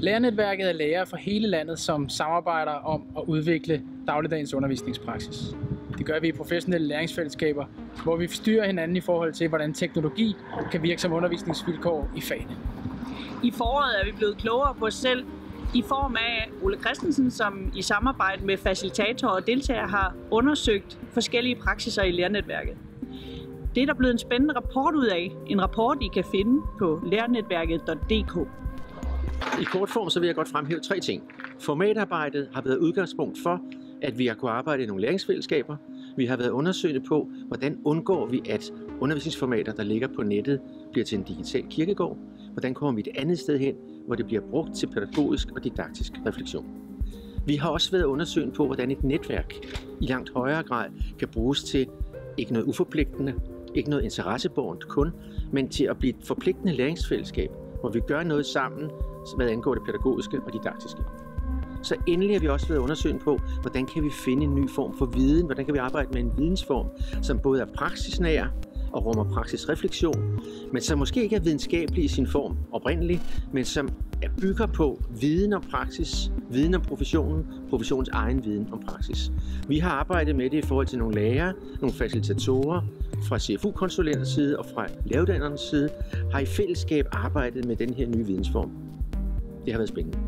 Lærernetværket er lærere fra hele landet, som samarbejder om at udvikle dagligdagens undervisningspraksis. Det gør vi i professionelle læringsfællesskaber, hvor vi forstyrrer hinanden i forhold til, hvordan teknologi kan virke som undervisningsvilkår i fagene. I foråret er vi blevet klogere på os selv i form af Ole Christensen, som i samarbejde med facilitatorer og deltagere har undersøgt forskellige praksiser i lærernetværket. Det er der blevet en spændende rapport ud af. En rapport, I kan finde på lærernetværket.dk. I kort form så vil jeg godt fremhæve 3 ting. Formatarbejdet har været udgangspunkt for, at vi har kunnet arbejde i nogle læringsfællesskaber. Vi har været undersøgende på, hvordan undgår vi, at undervisningsformater, der ligger på nettet, bliver til en digital kirkegård. Hvordan kommer vi et andet sted hen, hvor det bliver brugt til pædagogisk og didaktisk refleksion. Vi har også været undersøgende på, hvordan et netværk i langt højere grad kan bruges til ikke noget uforpligtende, ikke noget interessebårent kun, men til at blive et forpligtende læringsfællesskab, hvor vi gør noget sammen, hvad angår det pædagogiske og didaktiske. Så endelig har vi også været undersøgende på, hvordan kan vi finde en ny form for viden, hvordan kan vi arbejde med en vidensform, som både er praksisnær og rummer praksisrefleksion, men som måske ikke er videnskabelig i sin form oprindelig, men som bygger på viden om praksis, viden om professionen, professionens egen viden om praksis. Vi har arbejdet med det i forhold til nogle lærere, nogle facilitatorer fra CFU-konsulenters side og fra læreruddannelsernes side, har i fællesskab arbejdet med den her nye vidensform. Det har været spændende.